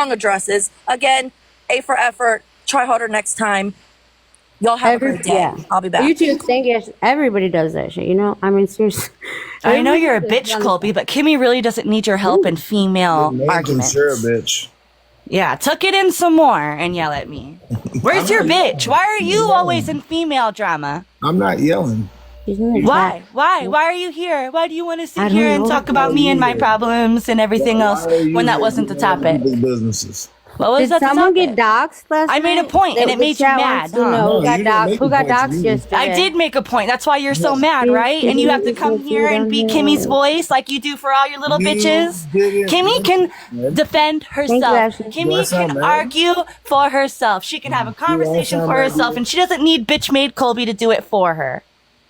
wrong addresses. Again, A for effort. Try harder next time. Y'all have a great day. Yeah. I'll be back. You two think everybody does that shit, you know? I mean, seriously. I know you're a bitch, Colby, but Kimmy really doesn't need your help in female arguments. Sure, bitch. Yeah, tuck it in some more and yell at me. Where's your bitch? Why are you always in female drama? I'm not yelling. Why? Why are you here? Why do you want to sit don't here and know. talk about me and my problems and everything else when that wasn't the topic? Businesses. What was Did that the someone topic? get doxxed last night? I made a point, and it made you mad, huh? No, No, you didn't make who a got point to doxxed me. yesterday? I did make a point. That's why you're so mad, right? And you have to come here and be Kimmy's voice like you do for all your little bitches. Kimmy can defend herself. Ashley. Kimmy can argue for herself. She can have a conversation for herself, and she doesn't need bitch made Colby to do it for her.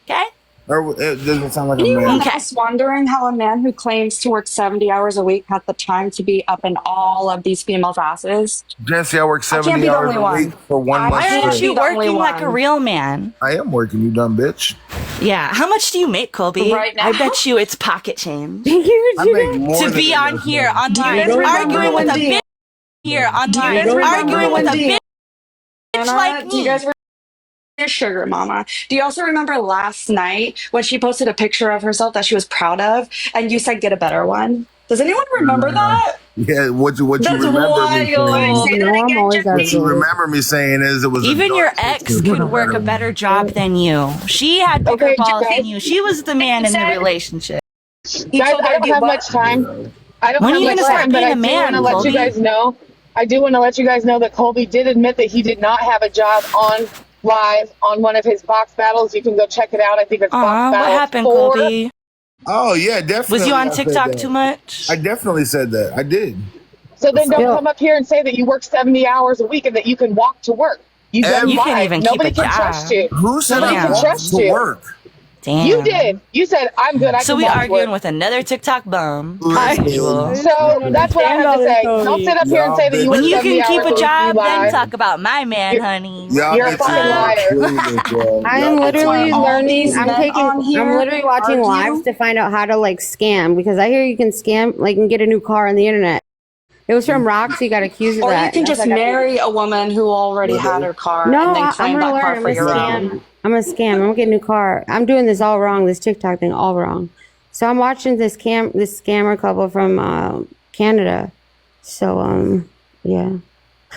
Okay? Or it doesn't sound like a Anyone man. else wondering how a man who claims to work 70 hours a week had the time to be up in all of these females' asses? Jesse, I work can't 70 be the hours only a one. week for 1 month Why aren't straight. you the only working like a one. real man? I am working, you dumb bitch. Yeah. How much do you make, Colby? Right now? I bet you it's pocket change. I make more To than be a on bitch here does. online guys remember arguing with a when bitch here online guys remember arguing with when a bitch like Do you me. guys your sugar mama? Do you also remember last night when she posted a picture of herself that she was proud of and you said get a better one? Does anyone remember that? Yeah, what you That's remember me wild. saying? Say No, that I'm again, always Jesse. out of What you order. remember me saying is it was a Even dark your picture ex with could a work a better better job than you. She had bigger Okay, balls guys. than you. She was the man in the said- relationship. He Guys, told her I to don't get have what? much time. I don't When are have you much gonna start time, but being I a do man, want to let Colby? you guys know. I do want to let you guys know that Colby did admit that he did not have a job on live on one of his box battles. You can go check it out. I think it's Aw, box what battle happened, 4. Colby? Oh, yeah, definitely. Was you on I said TikTok that. too much? I definitely said that. I did. So then don't Still- come up here and say that you work 70 hours a week and that you can walk to work. You And- done You can't lied. even keep Nobody a can job. trust you. Who said Nobody I can walked trust to you. work? Damn. You did. You said, I'm good. I So can we walk to arguing work. with another TikTok bum. Listen, As usual. So that's what I have to say. Don't sit up here and say that you When work you 70 can keep hours a week. job, You lie. then talk about my man, You're- honey. Y'all You're a bitches fucking are liar. clueless, bro. I am Y'all bitches literally are- all learning. these I'm men on I'm here literally watching argue? lives to find out how to like scam, because I hear you can scam like and get a new car on the internet. It was from Roxy, got accused of Or that. you can That's just like, marry a woman who already had her car No, and then I'm claim gonna that car learn. for I'm your gonna own. scam. I'm gonna scam. I'm gonna get a new car. I'm doing this all wrong. This TikTok thing all wrong. So I'm watching this scammer couple from Canada. So yeah.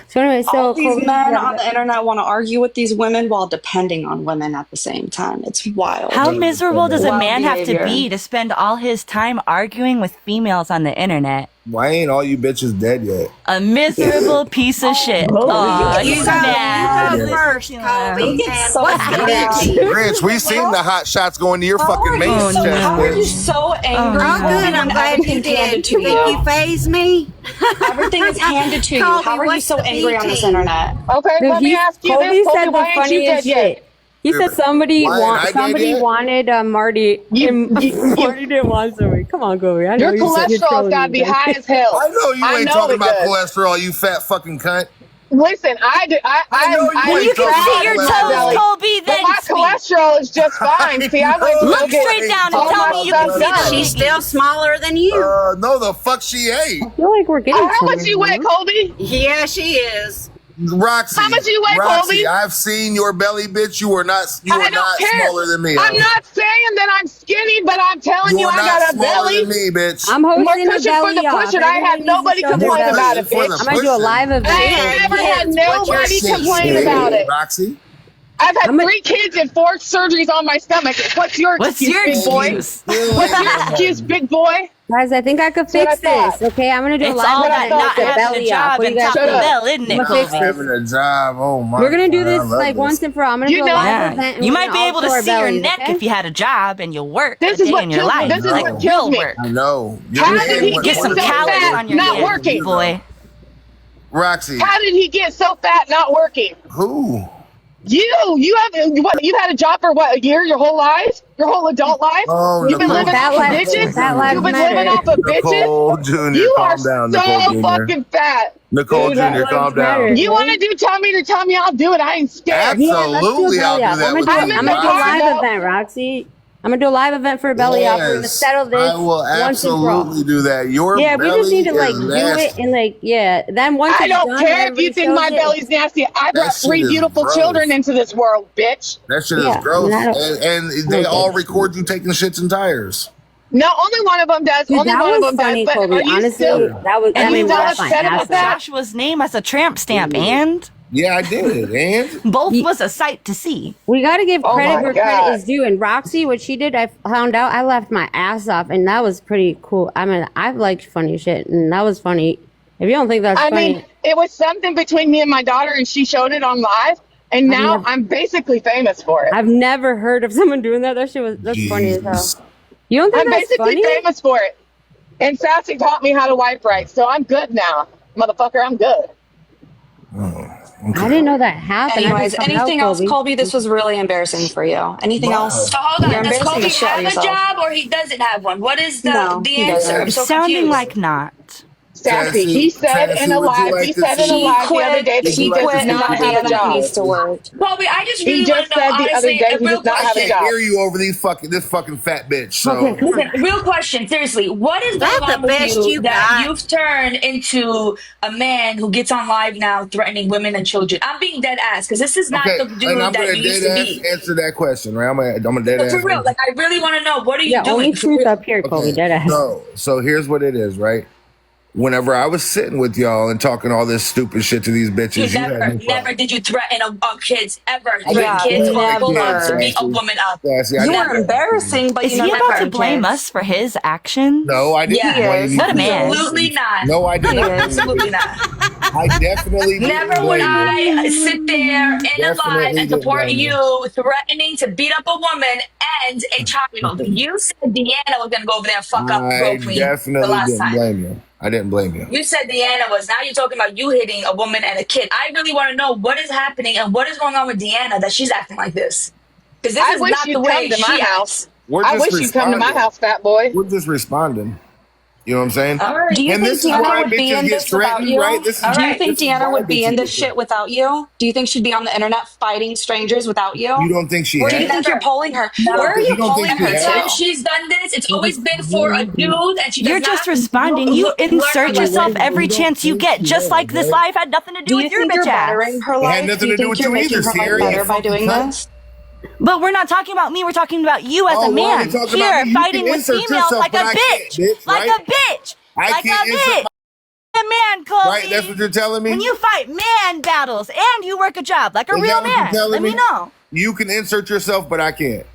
So anyway, All these Colby- men on the internet want to argue with these women while depending on women at the same time. It's wild. How miserable does a Wild man have to behavior. be to spend all his time arguing with females on the internet? Why ain't all you bitches dead yet? A miserable piece of shit. Aw, he's mad. You go first, Colby. So mad. Rich, we seen the hot shots going to your How fucking are main you so, chest, how are you bitch. so angry Oh, good. when I'm glad you everything's handed did. to You think you you? faze me? Everything is handed to you. Colby, How are you what's so the angry on this BT? internet? Okay, No, let me ask you Colby this. said Colby, the why ain't you dead funniest yet? shit. He said somebody Why ain't I dead yet? wanted Marty. Marty didn't want somebody. Come on, Colby. I know Your you said you're cholesterol's trolling got to me, be but- high as hell. I know you I ain't know talking it about does. cholesterol, you fat fucking cunt. Listen, I do. I know you When ain't you can talking see about your cholesterol. toes, belly. Colby, But then my speak. cholesterol is just fine. See, I went to Look go get straight down and all tell my me you can stuff see the done. She's still smaller than you. No, the fuck she ain't. I feel like we're getting How much somewhere, you weigh, huh? Colby? Yeah, she is. Roxy. How much you weigh, Roxy, Colby? I've seen your belly, bitch. You are not I don't care. smaller than me. I'm not saying that I'm skinny, but I'm telling you, You're I not got a smaller belly. than me, bitch. I'm More hosting a cushion for belly the off. push, and I had Everybody needs to nobody show their complain belly, about it, for bitch. the I'm gonna do a live I event. ain't never had Kids, what's your nobody shit? complain about it. Roxy. I've had I'm a- 3 kids and 4 surgeries on my stomach. What's your What's excuse, your big boy? excuse? What's your excuse, big boy? Guys, I think I could what I fix this. thought. Okay, I'm gonna do a It's live all event that I not thought. with the having a belly off. job What do and you guys Taco Shut up. Bell, isn't it, I'ma fix Colby? this. Having a job. Oh my. We're gonna do God, I this love like this. once and for all. I'm gonna You do a know- live Yeah. event. and You we're might gonna be all able to show our see your bellies, neck okay? if you had a job and you worked This a is day what in your kills me. life. This is like what real kills me. work. I know. How did he Get get some so calories fat on your not neck, working? boy. Roxy. How did he get so fat not working? Who? You had a job for what, a year, your whole life? Your whole adult life? Oh, You've been Nicole. living off of bitches? Fat lives You've been matter. living off of Nicole bitches? Jr. You are calm down, so Nicole Jr. fucking fat. Nicole Dude, that Jr. lives Calm matter. down. You want to tell me, I'll do it. I ain't scared. Yeah, let's do a Absolutely, I'll belly do off. that I'm with gonna I'm do, you. in I'm the gonna do a car, live though. event, Roxy. I'm gonna do a live event for a belly up. We're gonna settle this I will once and for all. absolutely do that. Your Yeah, we just need to like belly do is nasty. it and like Then once I it's don't done, care if everybody you think shows my it. belly's nasty. I brought shit 3 is beautiful gross. children into this world, bitch. That shit is Yeah, gross. and I don't- And they all record you taking shits and tires. No, only one of them does. Dude, Only that one of was them funny, does. But Kobe. are you Honestly, still? that was. And I mean, you still that's fine. upset about Ass that? up. Joshua's name as a tramp stamp, and Yeah, I did. And both was a sight to see. We got to give Oh credit my where God. credit is due. And Roxy, what she did, I found out I laughed my ass off, and that was pretty cool. I mean, I've liked funny shit, and that was funny. If you don't think that's I funny, mean, it was something between me and my daughter, and she showed it on live, and now I'm basically famous for it. I've never heard of someone doing that. That shit that's funny as Jesus. hell. You don't think I'm that's basically funny? famous for it. And Sassy taught me how to wipe right, so I'm good now, motherfucker. I'm good. I didn't know that happened. I Anyways, just found out, anything else, Kobe. Colby? This was really embarrassing for you. Anything Wow. else? So hold You're on. Does embarrassing Kobe the shit out of have a yourself. job or he doesn't have one? What is No, the he answer? doesn't. I'm It's so sounding confused. like not. Sassy, he said Sassy, in a would you live, like he to said in a see- live the other day that Would he you like does to see not have a Indiana job. needs to work. Colby, I just He really want just to know, said the other honestly, day a he real does not have a question. I job. hear you over this fucking fat bitch. So Okay, come on. Listen, real question, seriously. What is going That's the on with best you you that got. you've turned into a man who gets on live now threatening women and children? I'm being dead ass because this is not okay, the and dude I'm that gonna you dead used to ass be. answer that question, right? I'm gonna dead But ass. for real, answer. like I really want to know, what are you Yeah, only doing? For truth real. up here, Kobe. Dead ass. So here's what it is, right? Whenever I was sitting with y'all and talking all this stupid shit to these bitches, you had no Never problem. did you threaten our kids ever. I Threaten didn't kids or threaten pull up to never. beat a woman up. Sassy, I You didn't were Never. embarrassing, but Is you he never about to threatened blame kids. us for his actions? No, I didn't Yeah. blame you. What a for man. that. Absolutely not. No, I did He not. is. Absolutely not. I definitely didn't Never would blame you. I sit there in a live Definitely and didn't support blame you. you threatening to beat up a woman and a child. You said Deanna was gonna go over there and fuck up I Bro Queen the definitely last didn't time. blame you. I didn't blame you. You said Deanna was. Now you're talking about you hitting a woman and a kid. I really want to know what is happening and what is going on with Deanna that she's acting like this. Because this I is wish not the you'd way come to my she house. acts. We're I just wish you'd come to my responding. house, fat boy. We're just responding. You know what I'm saying? All right. Do you And think this is Deanna why would be bitches in get this without threatened, you? right? This is Do you right. think this is Deanna why would be bitches in get this shit threatened. without you? Do you think she'd be on the internet fighting strangers without you? You don't think she Where do you has? think you're pulling her? No. Where are You you don't think pulling she her Every has? time to? she's done this, it's always been for a dude, and she does You're not just responding. You learn her insert yourself lesson. every chance you get, just like this live had nothing to do Do you with your think you're bitch ass. bettering her It had life? nothing Do you to do think with you're you making either, her life Sierra. better You by fucking doing cunt. this? But we're not talking about me. We're talking about you as Oh, a we're man only talking here, about me. You fighting can with insert females yourself, like a but I can't, bitch, bitch, like right? a bitch, I like can't a insert bitch. A man, Colby. Right? That's what you're telling me? When you fight man battles and you work a job like a Is real that what you're man, telling let me know. You can insert yourself, but I can't.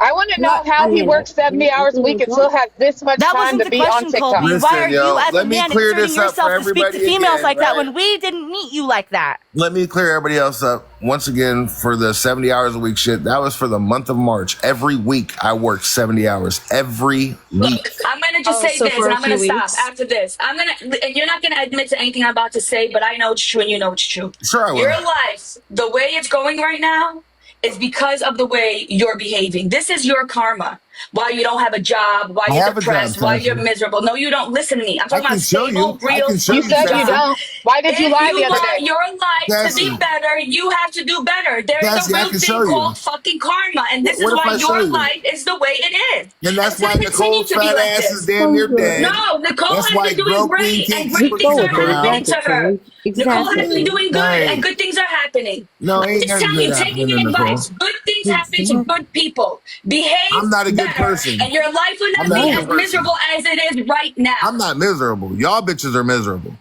I want to know What? how I he mean, works 70 hours a week and still has this much That time wasn't to the be on question, TikTok. Colby. Listen, Why are yo, you as let a me man clear inserting this up for yourself to speak to everybody females again, like that right? when we didn't meet you like that? Let me clear everybody else up once again for the 70 hours a week shit. That was for the month of March. Every week I worked 70 hours. Every Look, week. I'm gonna just Oh, say so this, for and a I'm gonna few stop weeks. after this. And you're not gonna admit to anything I'm about to say, but I know it's true, and you know it's true. Sure I will. Your life, the way it's going right now, is because of the way you're behaving. This is your karma. Why you don't have a job, why I you're have a depressed, job, why Sassy. you're miserable. No, you don't. Listen to me. I'm I talking can about show stable, you. I real can show You you, said you Sassy. don't. Why did you if lie you the other want day? your life to be Sassy. better, you have to do better. There is Sassy, a I real can thing show you. called fucking karma, and this is What if why I show your you? life is the way it is. And that's It's why gonna continue Nicole's to be fat like ass this. is damn near dead. No, Nicole That's has why been doing Broke Queen great, and can't great keep things her are shit down. happening to her. Nicole has been doing good, Right. and good things are happening. No, I'm ain't just nothing telling good you, happening taking to Nicole. advice. Good things happen to good people. Behave I'm not a good better, person. and your life will I'm not not be a as good person. miserable as it is right now. I'm not miserable. Y'all bitches are miserable.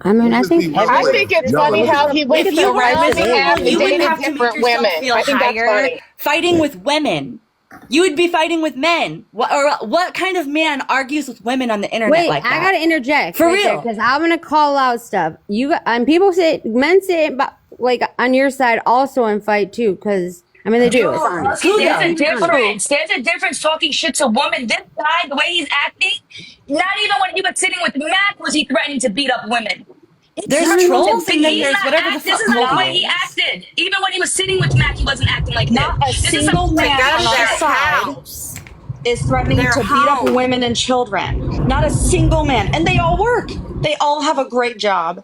I mean, I Let's just think be real I clear. think it's Y'all are funny how he miserable. went If you weren't around the miserable, app and you wouldn't dated have to make different yourself women. feel I think that's higher funny. fighting with women. You would be fighting with men. What kind of man argues with women on the internet Wait, like that? I gotta interject For real. because I'm gonna call out stuff. And people say men say it, but like on your side also and fight too. Because I mean they do. It's honest. Who There's a though? difference. There's a difference talking shit to women. This guy, the way he's acting, not even when he was sitting with Mac was he threatening to beat up women. He's There's threatening to trolls beat- and then he's there's not whatever the act- This fuck is not the Colby way he is. acted. Even when he was sitting with Mac, he wasn't acting like Not a this. This is single a man Go on to our their side house. is threatening Their to beat up home. women and children. Not a single man. And they all work. They all have a great job.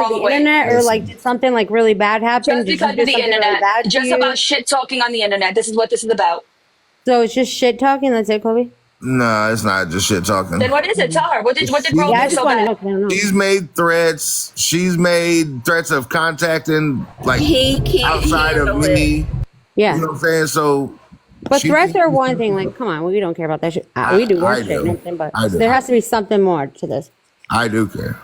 of wrong the way. internet, or like did something like really bad happen? Just Did you because do of the something really internet. bad to Just you? about shit talking on the internet. This is what this is about. So it's just shit talking. That's it, Kobe. No, it's not just shit talking. Then what is it? Tell her. What did Pearl Yeah, I do just so want to bad? know 'cause I don't know. She's made threats. She's made threats of contacting like He can't outside of handle me. it. Yeah. You know what I'm saying? So But she threats thinks are she's one thing. Like, come on, we don't care about that shit. We do I work shit and do. everything, but I do. there has to be something more to this. I do care.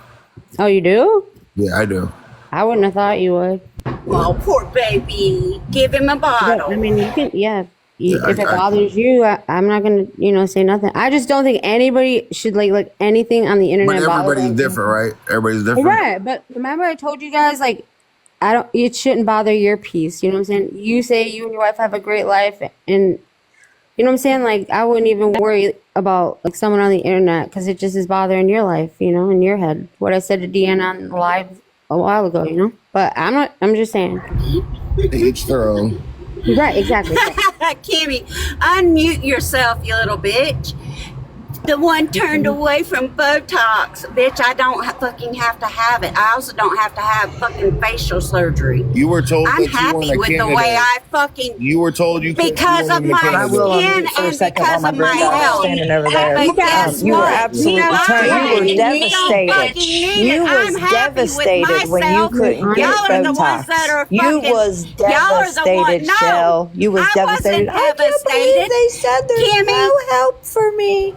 Oh, you do? Yeah, I do. I wouldn't have thought you would. Oh, poor baby. Give him a But, bottle. I mean, you can, yeah. Yeah, If it bothers you, I'm not gonna, say nothing. I just don't think anybody should like anything on the but internet. everybody's different, right? Everybody's different. Right, but remember I told you guys like I don't. It shouldn't bother your peace. You know what I'm saying? You say you and your wife have a great life, and you know what I'm saying. Like I wouldn't even worry about like someone on the internet because it just is bothering your life. In your head. What I said to Deanna on live a while ago. But I'm not. I'm just saying. Each their own. Right. Exactly. Kimmy, unmute yourself, you little bitch. The one turned away from Botox. Bitch, I don't fucking have to have it. I also don't have to have fucking facial surgery. You were told I'm that you happy weren't a with the candidate. way I fucking... You were told you couldn't Because of be my a I will skin unmute for a and second while because my of my granddaughter's health. standing over there. But guess You were what? absolutely turned. You were devastated. You was devastated when you couldn't get Y'all are the ones that are Botox. You fucking... was Y'all are the ones... devastated, No, Shell. You was I devastated. wasn't I can't believe devastated. they said there's Kimmy. no help for me.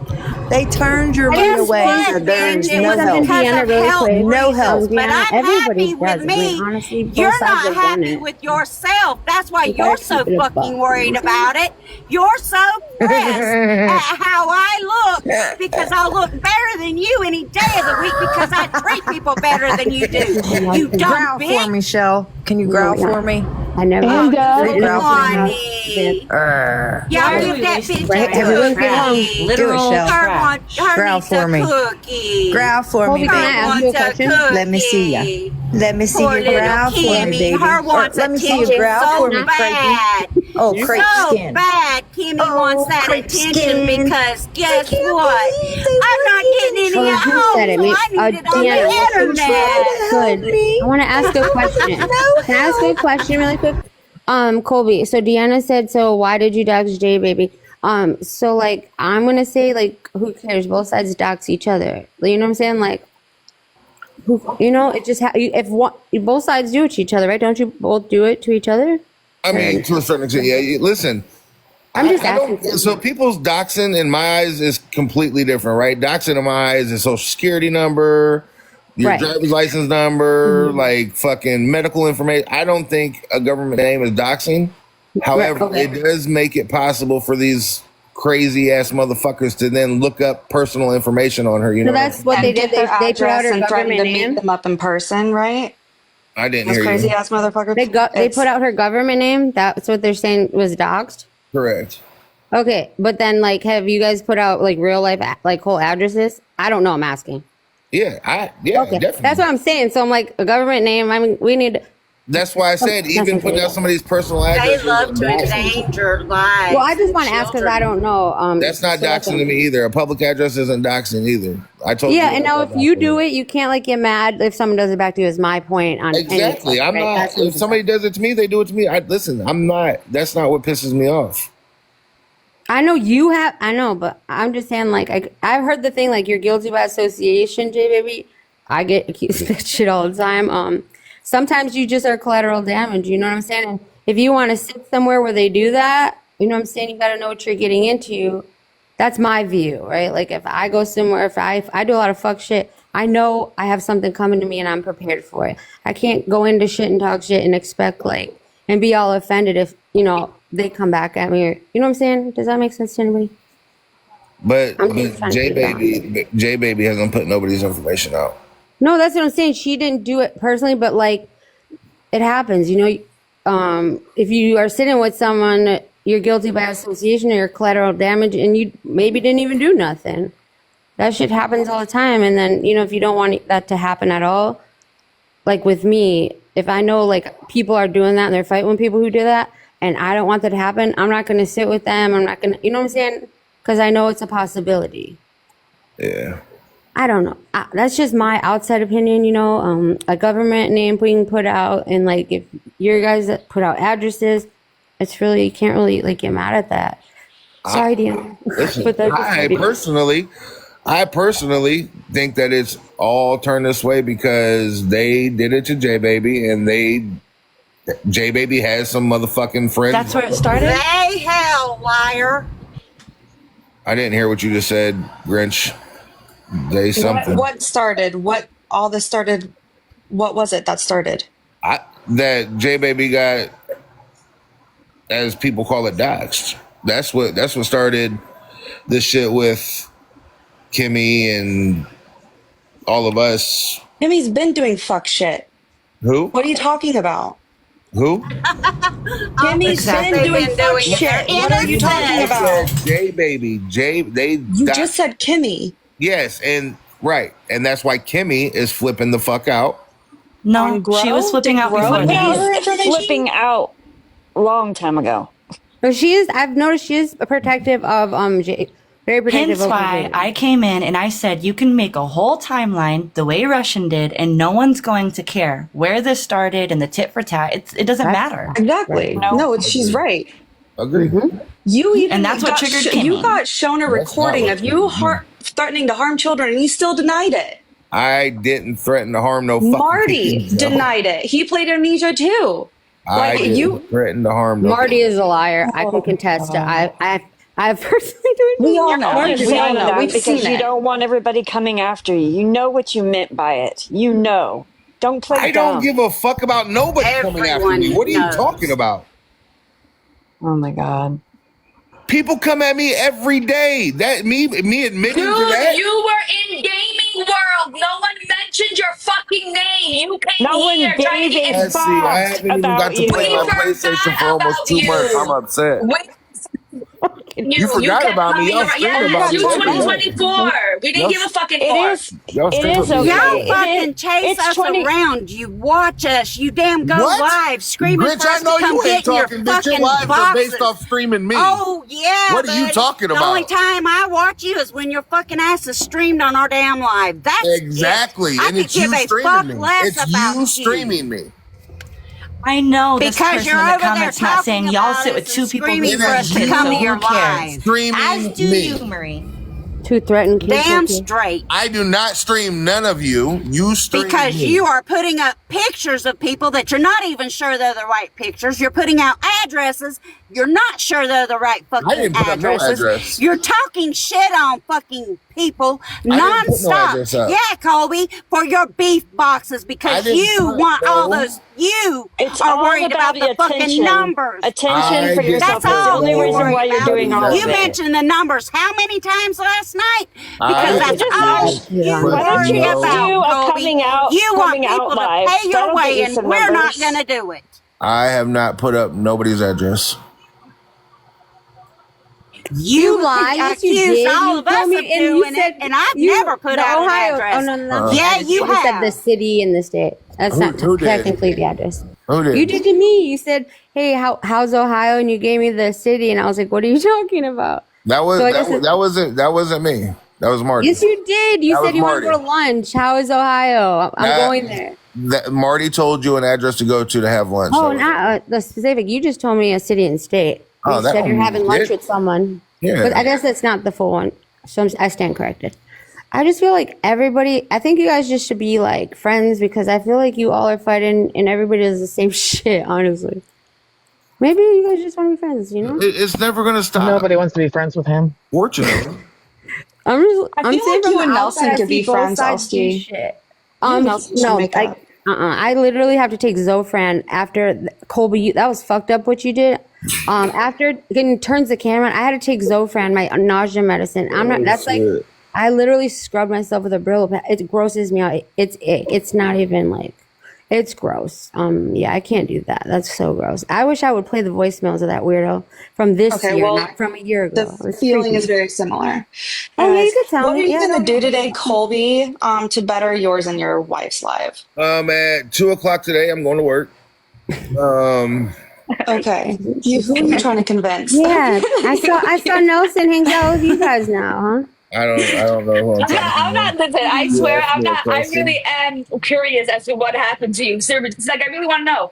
They turned your money Guess away. what, So there's bitch? It no was help. because Deanna, of really health quick. No help. reasons. But Deanna, I'm everybody happy with does. I mean, me. honestly, both You're sides not have done happy it. with yourself. That's why You you're gotta so keep it a fucking buck. worried about it. You're so pressed at how I look because I look better than you any day of the week because I treat people better than you do. You dumb Growl for bitch. me, Shell. Can you growl for me? I never. And, Oh, Growl come for me. on, me. Y'all give that bitch Right, a everyone's cookie. Do it, Shell. Her Growl needs for a me. cookie. Growl for Colby, me, can I baby. ask you a question? Let me see ya. Let me see Poor you little growl for me, Kimmy. baby. Her wants Let me see you attention growl so for me, bad. Oh, crepe So skin. bad. Kimmy Oh, wants that crepe attention skin. because guess can't what? believe they I'm not wouldn't getting even any Well, at who home, said it? so Me, I need it on Deanna, the who said internet. Good. me. I want to ask a question. No Can I ask you a question really quick? Colby. So Deanna said, so why did you dox Jay, baby? So like, I'm gonna say like, who cares? Both sides dox each other. You know what I'm saying? Like, it just if one, both sides do it to each other, right? Don't you both do it to each other? I mean, to a certain extent, yeah. Listen, I'm just I don't. asking. So people's doxing in my eyes is completely different, right? Doxing in my eyes is social security number, your Right. driver's license number, like fucking medical information. I don't think a government name is doxing. However, okay. it does make it possible for these crazy ass motherfuckers to then look up personal information on her. You So know, that's what they And did. get their They put out address her and threaten government to meet name. them up in person, right? I didn't Those hear crazy you. ass motherfuckers. They put out her government name. That's what they're saying was doxed. Correct. Okay, but then like, have you guys put out like real life like whole addresses? I don't know. I'm asking. Yeah, Okay, definitely. that's what I'm saying. So I'm like a government name. I mean, we need. That's why I said even putting out somebody's personal They address. love to endanger lives. Well, I just want to ask because I don't know. That's not so that's doxing to me either. A public address isn't doxing either. I told you. Yeah, and now if you do it, you can't like get mad if someone does it back to you. Is my point on Exactly. anything, I'm right? not. That's what If somebody does it to me, they do it to me. Listen. I'm not. That's not what pisses me off. I know you have. I know, but I'm just saying. Like, I've heard the thing like you're guilty by association, J baby. I get accused of that shit all the time. Sometimes you just are collateral damage. You know what I'm saying? And if you want to sit somewhere where they do that, you know what I'm saying? You got to know what you're getting into. That's my view, right? Like if I go somewhere, if I do a lot of fuck shit, I know I have something coming to me and I'm prepared for it. I can't go into shit and talk shit and expect like and be all offended if they come back at me. Or, you know what I'm saying? Does that make sense to anybody? But I'm just trying to J baby hasn't put nobody's information out. No, that's what I'm saying. She didn't do it personally, but like it happens, if you are sitting with someone, you're guilty by association or you're collateral damage and you maybe didn't even do nothing. That shit happens all the time. And then, if you don't want that to happen at all, like with me, if I know like people are doing that and they're fighting with people who do that and I don't want that to happen, I'm not going to sit with them. I'm not going to, you know what I'm saying? Because I know it's a possibility. Yeah. I don't know. That's just my outside opinion, a government name being put out and like if your guys that put out addresses, it's really, you can't really like get mad at that. Sorry, Dion. Listen, But that's just I funny. personally think that it's all turned this way because they did it to J Baby, and J Baby has some motherfucking friends. That's where it started? They hell, liar. I didn't hear what you just said, Grinch. They something. What started? What all this started? What was it that started? That J Baby got, as people call it, doxxed. That's what started this shit with Kimmy and all of us. Kimmy's been doing fuck shit. Who? What are you talking about? Who? Kimmy's been doing fuck shit. What are you talking about? J Baby. You just said Kimmy. Yes, and right. And that's why Kimmy is flipping the fuck out. No, she was flipping out before that. Flipping out a long time ago. But I've noticed she is protective of very protective Hence of why I came in and I said you can make a whole timeline the way Russian did, and no one's going to care where this started and the tit for tat. It doesn't matter. Exactly. No, she's right. Agree. You even And that's what triggered Kimmy. You got shown a recording of you threatening to harm children, and you still denied it. I didn't threaten to harm no fucking Marty denied it. He played amnesia too. I didn't threaten to harm no. Marty is a liar. I can contest it. I've personally doing. We all know. You're saying that We've because seen you it. don't want everybody coming after you. You know what you meant by it. You know. Don't play I dumb. don't give a fuck about nobody coming after me. What are you talking about? Oh my God. People come at me every day. That me admitting to that. You were in gaming world. No one mentioned your fucking name. You came No one here trying to gave get a Let's see. I haven't even got to play my PlayStation for almost 2 months. I'm upset. You forgot about me. Y'all screaming about me. You 2024. We didn't give a fucking fuck. It is okay. Y'all fucking chase us around. You watch us. You damn go live screaming Grinch, for us I know to come you get ain't in your talking, bitch. Your fucking lives are boxes. based off streaming me. Oh, yeah. What are you talking The about? only time I watch you is when your fucking ass is streamed on our damn live. That's exactly. I And could it's give you a streaming fuck me. less It's about you streaming me. I know this because person you're in the over there comments not saying talking y'all about sit us with two and people screaming who for us to come to your live. Streaming As do me. you, Marie. To threaten kids. Damn straight. I do not stream none of you. You stream Because me. you are putting up pictures of people that you're not even sure they're the right pictures. You're putting out addresses. You're not sure they're the right I fucking didn't put up no addresses. address. You're talking shit on fucking people I didn't put no address nonstop. up. Yeah, Colby, for your beef boxes because you want all those. You are worried about the fucking numbers. Attention for yourself. That's That's the all only you're reason worried why you're about. doing all of You it. mentioned the numbers how many times last night? Because I that's all you Why don't you worry just about, do a Colby. coming out, You want coming out people to live? pay your That'll get way, you and some we're not numbers. going to do it. I have not put up nobody's address. You lied. Yes, you accused did. all You of us told me, of and you doing said it, and I've you- never put the out Ohio, an address. Oh, no, not the Yeah, address. you said have. the city and the state. That's not who did? technically the address. Who did? You did to me. You said, "Hey, how's Ohio?" And you gave me the city, and I was like, "What are you talking about?" That was So I that, guess was, that wasn't me. That was Marty. Yes, you did. You That said was you want to go Marty. to lunch. How is Ohio? I'm That- going there. That Marty told you an address to go to have lunch. Oh, That was not the specific. You just told me a city and state. You Oh, that said you're one having you lunch did? with someone. Yeah. But I guess that's not the full one. So I stand corrected. I just feel like everybody, I think you guys just should be like friends because I feel like you all are fighting and everybody does the same shit, honestly. Maybe you guys just want to be friends, you know? It's never gonna stop. Nobody wants to be friends with him. Fortunately. I'm I feel saying like you from and the Nelson outside, I could be see both friends, sides do L.skii. shit. Nelson should No, make up. I literally have to take Zofran after Colby. That was fucked up what you did. After getting turns the camera on, I had to take Zofran, my nausea medicine. I'm not. That's like I literally scrubbed myself with a Brillo pad. It grosses me out. It's not even like. It's gross. Yeah, I can't do that. That's so gross. I wish I would play the voicemails of that weirdo from this year, not from a year ago. The feeling is very similar. Oh, yeah, you could tell what me. are you Yeah, going to no, do today, Colby, to better yours and your wife's life? At 2:00 today, I'm going to work. Okay. Who are you trying to convince? Yeah, I saw Nelson hangs out with you guys now, huh? I don't know who I'm talking I'm not. about. Listen, I swear, asked I'm me a not. I question. really am curious as to what happened to you. Seriously, it's like I really want to know.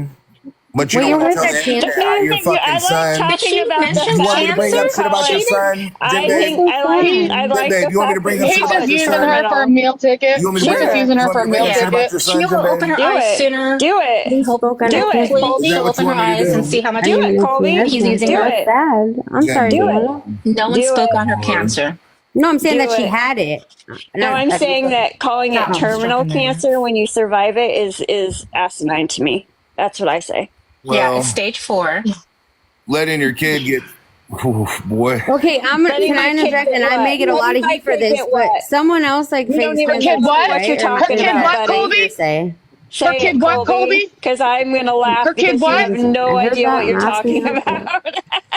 Bye. But you Well, don't you're want to with tell that the cancer. internet how your I fucking like son. Did talking she about the mention You want fact me to that bring cancer? up you shit call about your it. son, Jim I Babe? think I like He, I Jim like Babe, the you want me to fact that bring up you shit he's call about just it your using son? her for a terminal. meal ticket. You want me to bring He's up? just Sure. using You her want for me a to bring meal up shit Yeah. about ticket. your She son, Jim will open Babe? her Do eyes it. sooner. Do it. He He'll spoke on Do her it. cancer. hopefully Is that she'll what you open her want me to eyes and do? see how I much didn't Do even it, know she Colby. had he's using cancer. Do her. That's it. sad. I'm sorry, Do it. Deanna. No one Do spoke it. on her Lord. cancer. No, I'm saying Do that she it. had it. No, Not, I'm I just, saying that calling it That one struck a terminal nerve. cancer when you survive it is asinine to me. That's what I say. Yeah, it's Well, stage 4. letting your kid get, oof, boy. okay, Letting can I my kid interject? get And I may what? get a lot Letting of my heat for kid this, get but what? someone else like You don't face Her even went kid know cancer, what? what you're right? Or Her talking Jim kid Mack, about, what, what buddy. did you Colby? say? Her Say it, kid what, Colby, Colby? because I'm gonna laugh Her kid because you what? have no I heard idea that. what I'm you're asking talking her. about.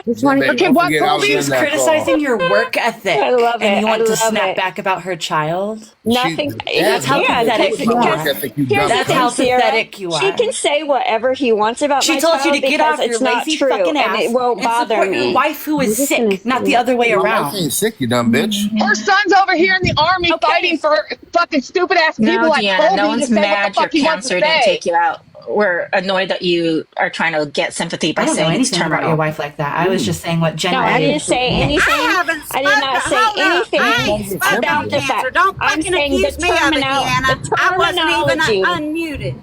Just Jim want to Her Babe, hear. kid don't what, forget I was She Colby? was in that call. criticizing your work I ethic, love and it. you I want to love snap it. back about her child. She, Nothing. yeah, That's It, how yeah, nothing to do because pathetic with you my work because are. ethic, you here's dumb the That's thing, how bitch. Sierra. pathetic you She can are. say whatever he wants about She my told you to child get because off your it's not lazy true fucking and it ass won't and bother support your me. wife who I'm is just gonna sick, not the say. other way My wife around. ain't sick, you dumb bitch. Her son's over here in the army Okay. fighting for fucking stupid ass people No, like Deanna, no Colby to one's say what the mad your fuck he wants to cancer didn't say. take you out. We're annoyed that you are trying to get sympathy I by don't know saying it's anything about your terminal. wife like that. I was just saying what No, I generally didn't say I anything. haven't I did spoken. not say Hold up. I anything ain't Get spoken about on the sympathy. cancer. fact. Don't I'm fucking saying the accuse me of it, the Deanna. I wasn't even terminology. unmuted.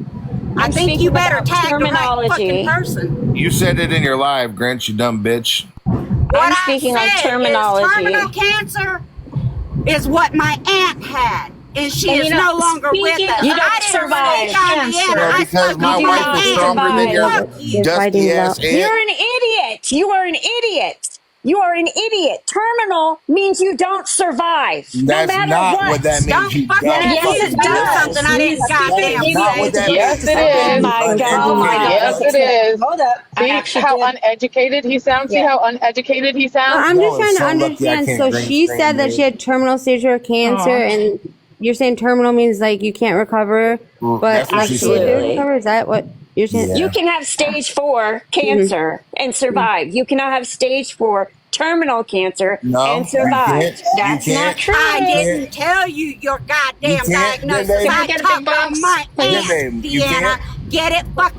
I I'm think you speaking better about tag the right fucking terminology. person. You said it in your live, Grant, you dumb bitch. What I'm I speaking of said is terminal terminology. cancer is what my aunt had, and she And is no longer with speaking us. You of I don't didn't survive. speak on Deanna. Well, cancer, I because spoke You my on do my wife not is aunt. stronger than survive. your Fuck you. They're dusty fighting ass about. aunt. You're an idiot. You are an idiot. You are an idiot. Terminal means you don't survive, no That's matter not what that what. means, Don't you fucking dumb Yes, accuse it fucking me of bitch. something does. I You didn't That is stupid goddamn not what say. idiot. that Yes, means. it That Oh means is. you're my uneducated, God. Yes, dumb. it okay, is. hold up. I See actually how did. uneducated he sounds? See Yeah. how uneducated he Well, sounds? I'm just Y'all are trying to so lucky I understand. can't So green she screen, said that she babe. had terminal stage of cancer, Oh, and you're saying terminal means like you can't recover, Well, but that's what like she she did said. Absolutely. recover. Is that what you're saying? You Yeah. can have stage 4 Mm-hmm. cancer and survive. You cannot have stage 4 terminal cancer and No, you survive. can't. You That's not can't. I You true. can't. didn't tell you your You goddamn can't. Jim diagnosis. Babe. can I I get a big talked on box, my Jim please? aunt, Babe, you Deanna. can't. Get it? Fuck